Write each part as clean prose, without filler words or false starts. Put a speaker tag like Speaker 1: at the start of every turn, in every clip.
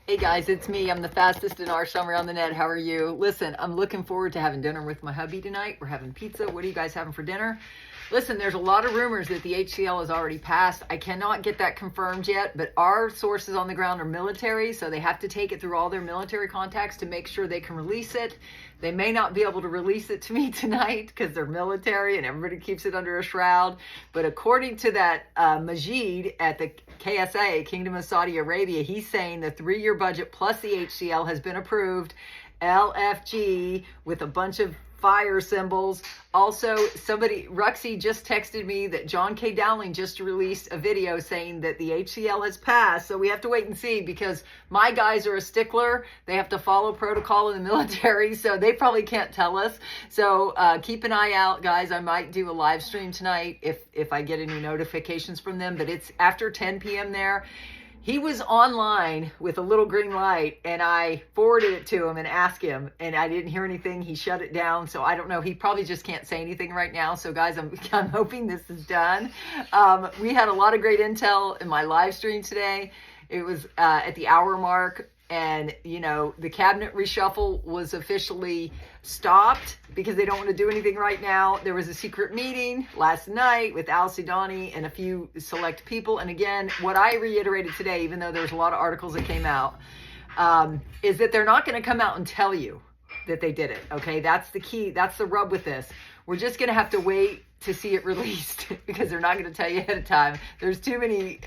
Speaker 1: Hey guys, it's me. I'm the fastest Dinar summary on the net. How are you? Listen, I'm looking forward to having dinner with my hubby tonight. We're having pizza. What are you guys having for dinner? Listen, there's a lot of rumors that the HCL has already passed. I cannot get that confirmed yet, but our sources on the ground are military, so they have to take it through all their military contacts to make sure they can release it. They may not be able to release it to me tonight because they're military and everybody keeps it under a shroud. But according to that Majid at the KSA, Kingdom of Saudi Arabia, he's saying the 3-year budget plus the HCL has been approved. LFG with a bunch of fire symbols. Also, Ruxy just texted me that John K. Dowling just released a video saying that the HCL has passed. So we have to wait and see because my guys are a stickler. They have to follow protocol in the military, so they probably can't tell us. So keep an eye out, guys. I might do a live stream tonight if I get any notifications from them, but it's after 10 p.m. there. He was online with a little green light and I forwarded it to him and asked him and I didn't hear anything. He shut it down. So I don't know. He probably just can't say anything right now. So guys, I'm hoping this is done. We had a lot of great intel in my live stream today. It was at the hour mark. And, you know, the cabinet reshuffle was officially stopped because they don't want to do anything right now. There was a secret meeting last night with Al Sidani and a few select people. And again, what I reiterated today, even though there's a lot of articles that came out, is that they're not going to come out and tell you that they did it. Okay, that's the key. That's the rub with this. We're just going to have to wait to see it released because they're not going to tell you ahead of time. There's too many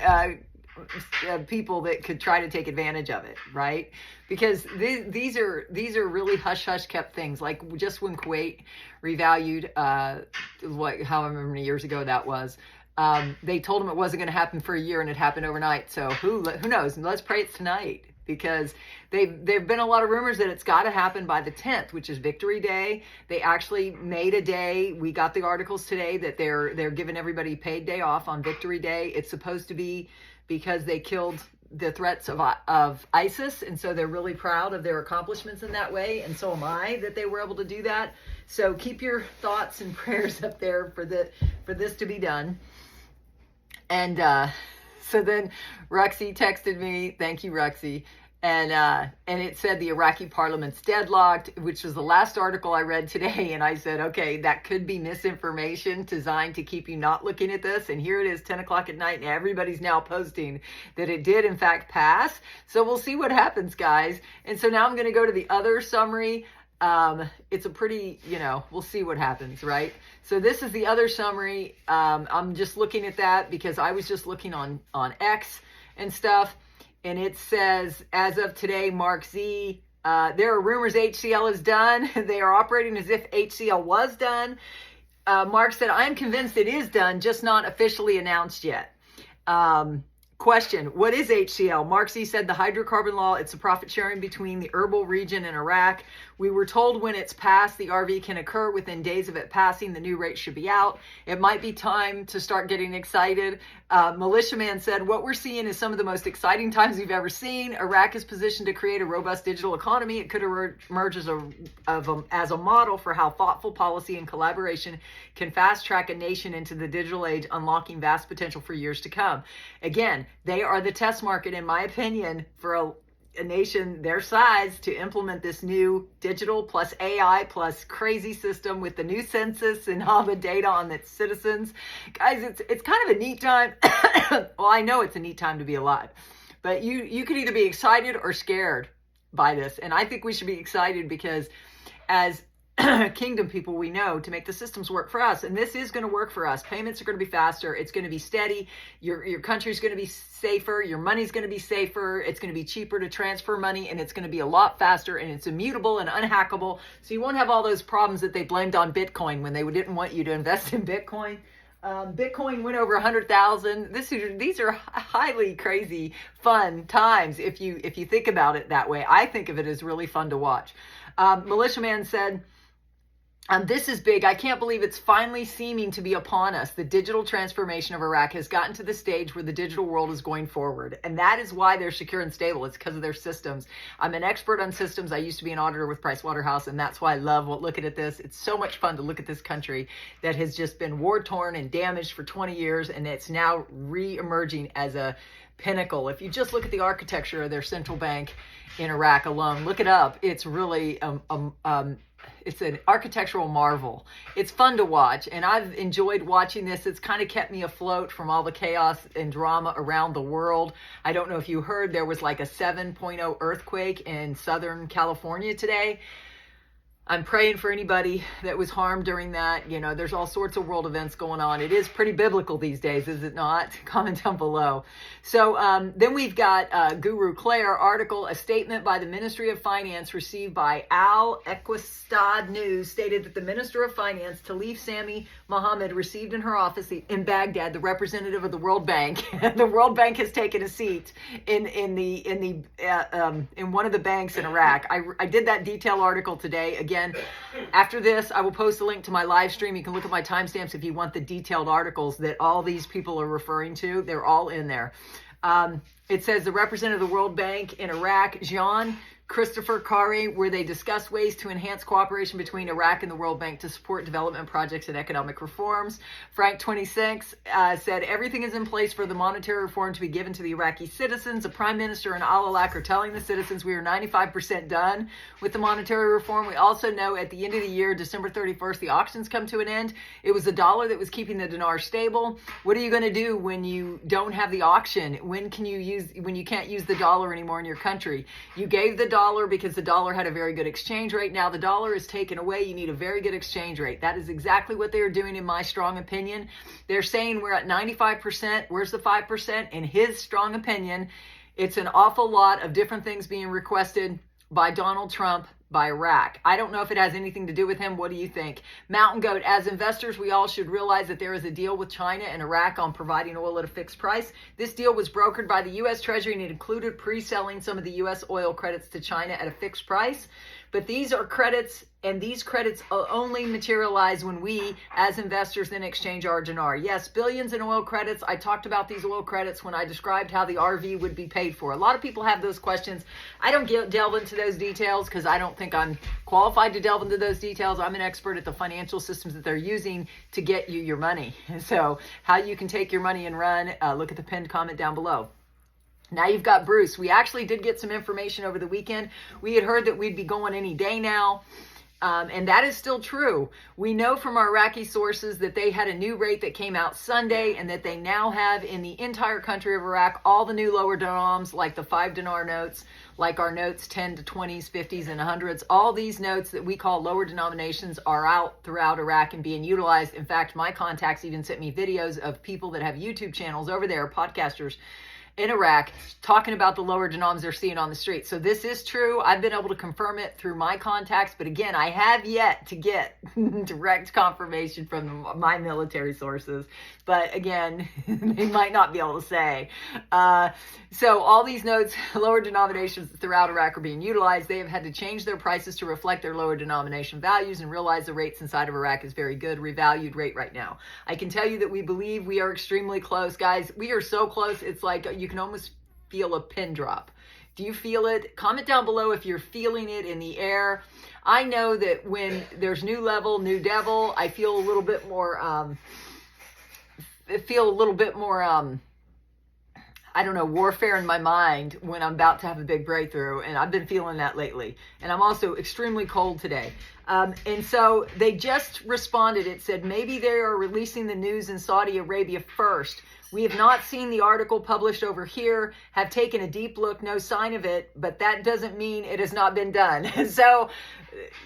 Speaker 1: people that could try to take advantage of it, right? Because these are really hush kept things. Like just when Kuwait revalued, however many years ago that was, they told them it wasn't going to happen for a year, and it happened overnight. So who knows? Let's pray it's tonight, because there've been a lot of rumors that it's got to happen by the 10th, which is Victory Day. They actually made a day. We got the articles today that they're giving everybody paid day off on Victory Day. It's supposed to be because they killed the threats of ISIS, and so they're really proud of their accomplishments in that way, and so am I, that they were able to do that. So keep your thoughts and prayers up there for this to be done. And so then Ruxy texted me, thank you, Ruxy, and it said the Iraqi parliament's deadlocked, which was the last article I read today. And I said, okay, that could be misinformation designed to keep you not looking at this. And here it is, 10 o'clock at night, and everybody's now posting that it did in fact pass. So we'll see what happens, guys. And so now I'm going to go to the other summary. It's a pretty, we'll see what happens, right? So this is the other summary. I'm just looking at that because I was just looking on X and stuff. And it says, as of today, Mark Z, there are rumors HCL is done. They are operating as if HCL was done. Mark said, I'm convinced it is done, just not officially announced yet. Question, what is HCL? Mark Z said the hydrocarbon law, it's a profit sharing between the Erbil region and Iraq. We were told when it's passed, the RV can occur within days of it passing. The new rate should be out. It might be time to start getting excited. Militiaman said, what we're seeing is some of the most exciting times we've ever seen. Iraq is positioned to create a robust digital economy. It could emerge as a model for how thoughtful policy and collaboration can fast track a nation into the digital age, unlocking vast potential for years to come. Again, they are the test market, in my opinion, for a nation their size to implement this new digital plus AI plus crazy system with the new census and all the data on its citizens. Guys, it's kind of a neat time. Well, I know it's a neat time to be alive, but you could either be excited or scared by this. And I think we should be excited because as kingdom people, we know to make the systems work for us, and this is going to work for us. Payments are going to be faster. It's going to be steady. Your country's going to be safer. Your money's going to be safer. It's going to be cheaper to transfer money, and it's going to be a lot faster, and it's immutable and unhackable. So you won't have all those problems that they blamed on Bitcoin when they didn't want you to invest in Bitcoin. Bitcoin went over 100,000. These are highly crazy, fun times if you think about it that way. I think of it as really fun to watch. Militiaman said, this is big. I can't believe it's finally seeming to be upon us. The digital transformation of Iraq has gotten to the stage where the digital world is going forward. And that is why they're secure and stable. It's because of their systems. I'm an expert on systems. I used to be an auditor with Pricewaterhouse, and that's why I love looking at this. It's so much fun to look at this country that has just been war-torn and damaged for 20 years, and it's now re-emerging as a pinnacle. If you just look at the architecture of their central bank in Iraq alone, look it up. It's really it's an architectural marvel. It's fun to watch, and I've enjoyed watching this. It's kind of kept me afloat from all the chaos and drama around the world. I don't know if you heard, there was like a 7.0 earthquake in Southern California today. I'm praying for anybody that was harmed during that. You know, there's all sorts of world events going on. It is pretty biblical these days, is it not? Comment down below. So then we've got Guru Claire article, a statement by the Ministry of Finance received by Al Equistad News stated that the Minister of Finance, Talif Sami Mohammed, received in her office in Baghdad the representative of the World Bank. The World Bank has taken a seat in one of the banks in Iraq. I did that detailed article today. Again, after this, I will post a link to my live stream. You can look at my timestamps if you want the detailed articles that all these people are referring to. They're all in there. It says the representative of the World Bank in Iraq, Jean Christopher Kari, where they discuss ways to enhance cooperation between Iraq and the World Bank to support development projects and economic reforms. Frank 26 said everything is in place for the monetary reform to be given to the Iraqi citizens. The Prime Minister and Al-Alaq are telling the citizens we are 95% done with the monetary reform. We also know at the end of the year, December 31st, the auctions come to an end. It was the dollar that was keeping the dinar stable. What are you going to do when you don't have the auction? When you can't use the dollar anymore in your country? You gave the dollar because the dollar had a very good exchange rate. Now the dollar is taken away. You need a very good exchange rate. That is exactly what they are doing, in my strong opinion. They're saying we're at 95%. Where's the 5%? In his strong opinion, it's an awful lot of different things being requested by Donald Trump by Iraq. I don't know if it has anything to do with him. What do you think? Mountain Goat, as investors, we all should realize that there is a deal with China and Iraq on providing oil at a fixed price. This deal was brokered by the U.S. Treasury and it included pre-selling some of the U.S. oil credits to China at a fixed price. But these are credits, and these credits only materialize when we, as investors, then exchange our dinar. Yes, billions in oil credits. I talked about these oil credits when I described how the RV would be paid for. A lot of people have those questions. I don't delve into those details because I don't think I'm qualified to delve into those details. I'm an expert at the financial systems that they're using to get you your money. So how you can take your money and run, look at the pinned comment down below. Now you've got Bruce. We actually did get some information over the weekend. We had heard that we'd be going any day now. And that is still true. We know from our Iraqi sources that they had a new rate that came out Sunday and that they now have in the entire country of Iraq all the new lower dirhams, like the 5 dinar notes, like our notes 10 to 20s, 50s, and 100s. All these notes that we call lower denominations are out throughout Iraq and being utilized. In fact, my contacts even sent me videos of people that have YouTube channels over there, podcasters, in Iraq, talking about the lower denoms they're seeing on the street. So this is true. I've been able to confirm it through my contacts, but again, I have yet to get direct confirmation from my military sources. But again, they might not be able to say. So all these notes, lower denominations throughout Iraq are being utilized. They have had to change their prices to reflect their lower denomination values and realize the rates inside of Iraq is very good, revalued rate right now. I can tell you that we believe we are extremely close, guys. We are so close. It's like you can almost feel a pin drop. Do you feel it? Comment down below if you're feeling it in the air. I know that when there's new level, new devil, I feel a little bit more, I don't know, warfare in my mind when I'm about to have a big breakthrough. And I've been feeling that lately. And I'm also extremely cold today. And so they just responded. It said, maybe they are releasing the news in Saudi Arabia first. We have not seen the article published over here, have taken a deep look, no sign of it, but that doesn't mean it has not been done. So,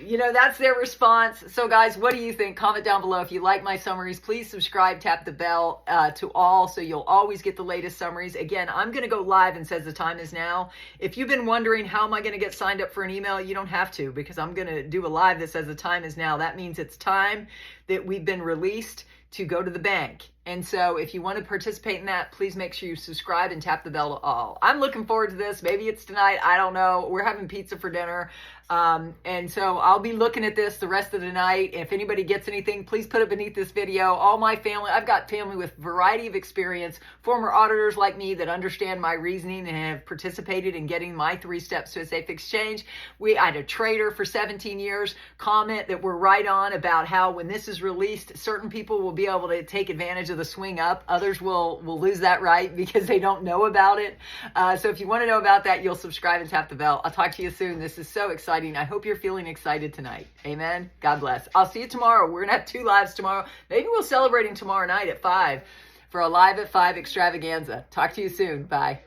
Speaker 1: you know, that's their response. So guys, what do you think? Comment down below. If you like my summaries, please subscribe, tap the bell to all so you'll always get the latest summaries. Again, I'm going to go live and says the time is now. If you've been wondering how am I going to get signed up for an email, you don't have to, because I'm going to do a live that says the time is now. That means it's time that we've been released to go to the bank. And so if you want to participate in that, please make sure you subscribe and tap the bell to all. I'm looking forward to this. Maybe it's tonight. I don't know. We're having pizza for dinner. And so I'll be looking at this the rest of the night. If anybody gets anything, please put it beneath this video. All my family, I've got family with variety of experience, former auditors like me that understand my reasoning and have participated in getting my 3 steps to a safe exchange. I had a trader for 17 years comment that we're right on about how when this is released, certain people will be able to take advantage of of the swing up. Others will lose that right because they don't know about it. So if you want to know about that, you'll subscribe and tap the bell. I'll talk to you soon. This is so exciting. I hope you're feeling excited tonight. Amen. God bless. I'll see you tomorrow. We're going to have 2 lives tomorrow. Maybe we'll celebrate tomorrow night at 5 for a Live at 5 extravaganza. Talk to you soon. Bye.